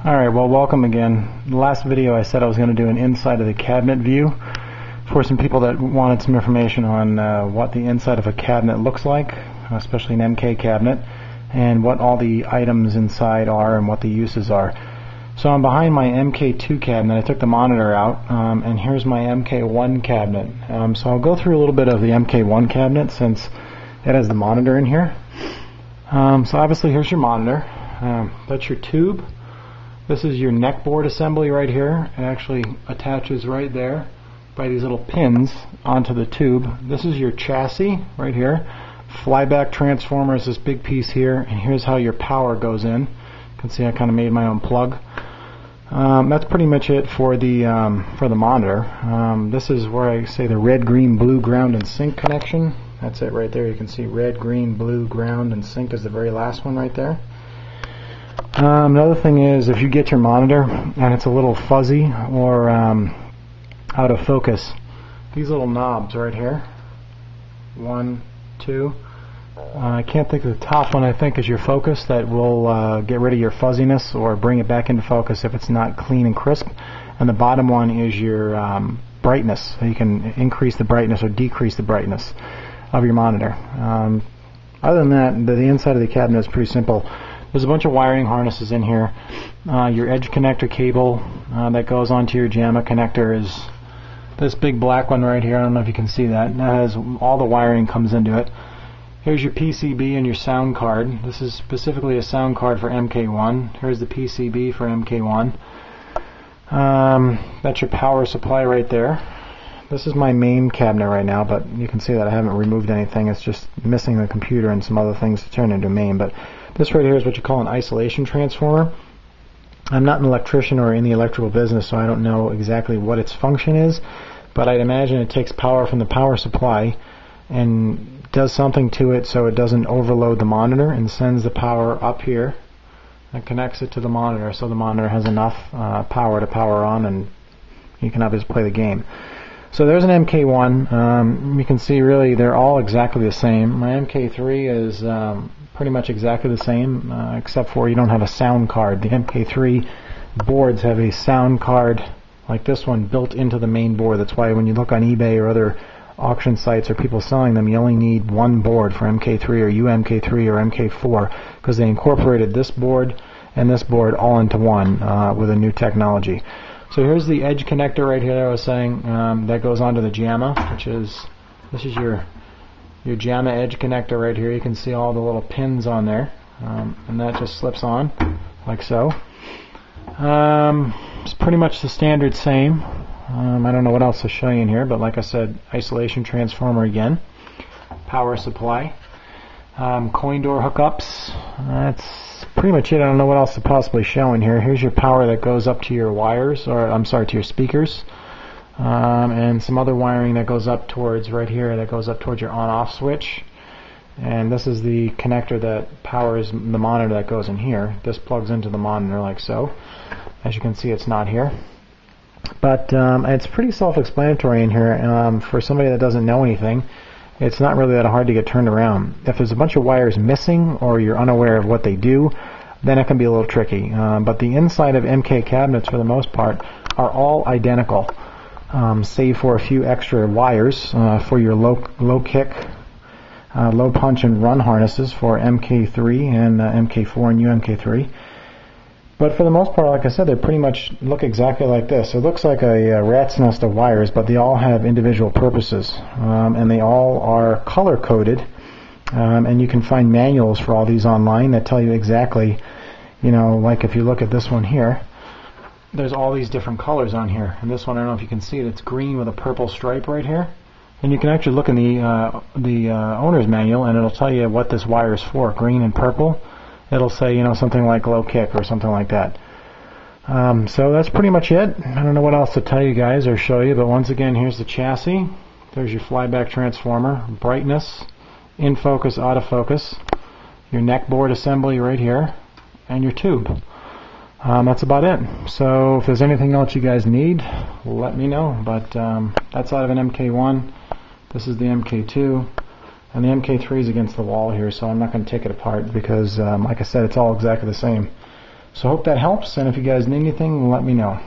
Alright, well, welcome again. The last video I said I was going to do an inside of the cabinet view for some people that wanted some information on what the inside of a cabinet looks like, especially an MK cabinet, and what all the items inside are and what the uses are. So I'm behind my MK2 cabinet. I took the monitor out, and here's my MK1 cabinet. So I'll go through a little bit of the MK1 cabinet since it has the monitor in here. So obviously here's your monitor. That's your tube. This is your neck board assembly right here. It actually attaches right there by these little pins onto the tube. This is your chassis right here. Flyback transformer is this big piece here, and here's how your power goes in. You can see I kind of made my own plug. That's pretty much it for the monitor. This is where I say the red, green, blue, ground, and sync connection. That's it right there. You can see red, green, blue, ground, and sync is the very last one right there. Another thing is, if you get your monitor and it's a little fuzzy or out of focus, these little knobs right here, 1, 2, I can't think of the top one. I think is your focus that will get rid of your fuzziness or bring it back into focus if it's not clean and crisp, and the bottom one is your brightness, so you can increase the brightness or decrease the brightness of your monitor. Other than that, the inside of the cabinet is pretty simple. There's a bunch of wiring harnesses in here. Your edge connector cable that goes onto your JAMA connector is this big black one right here. I don't know if you can see that. That has all the wiring comes into it. Here's your PCB and your sound card. This is specifically a sound card for MK1. Here's the PCB for MK1. That's your power supply right there. This is my main cabinet right now, but you can see that I haven't removed anything. It's just missing the computer and some other things to turn into main. But this right here is what you call an isolation transformer. I'm not an electrician or in the electrical business, so I don't know exactly what its function is, but I'd imagine it takes power from the power supply and does something to it so it doesn't overload the monitor, and sends the power up here and connects it to the monitor so the monitor has enough power to power on and you can obviously play the game. So there's an MK1. You can see really they're all exactly the same. My MK3 is pretty much exactly the same, except for you don't have a sound card. The MK3 boards have a sound card like this one built into the main board. That's why when you look on eBay or other auction sites or people selling them, you only need one board for MK3 or UMK3 or MK4, because they incorporated this board and this board all into one with a new technology. So here's the edge connector right here that I was saying that goes onto the JAMA, which is, this is your JAMA edge connector right here. You can see all the little pins on there, and that just slips on like so. It's pretty much the standard same. I don't know what else to show you in here, but like I said, isolation transformer again, power supply, coin door hookups. That's pretty much it. I don't know what else to possibly show in here. Here's your power that goes up to your wires, or I'm sorry, to your speakers. And some other wiring that goes up towards right here, that goes up towards your on-off switch. And this is the connector that powers the monitor that goes in here. This plugs into the monitor like so. As you can see, it's not here. But it's pretty self-explanatory in here. For somebody that doesn't know anything, it's not really that hard to get turned around. If there's a bunch of wires missing or you're unaware of what they do, then it can be a little tricky. But the inside of MK cabinets, for the most part, are all identical. Save for a few extra wires for your low kick, low punch and run harnesses for MK3 and MK4 and UMK3. But for the most part, like I said, they pretty much look exactly like this. It looks like a rat's nest of wires, but they all have individual purposes, and they all are color coded. And you can find manuals for all these online that tell you exactly, you know, like if you look at this one here, there's all these different colors on here, and this one, I don't know if you can see it, it's green with a purple stripe right here. And you can actually look in the owner's manual, and it'll tell you what this wire is for. Green and purple. It'll say, you know, something like low kick or something like that. So that's pretty much it. I don't know what else to tell you guys or show you, but once again, here's the chassis. There's your flyback transformer, brightness, in focus, out of focus, your neck board assembly right here, and your tube. That's about it. So if there's anything else you guys need, let me know. But that's out of an MK1. This is the MK2. And the MK3 is against the wall here, so I'm not going to take it apart because, like I said, it's all exactly the same. So hope that helps, and if you guys need anything, let me know.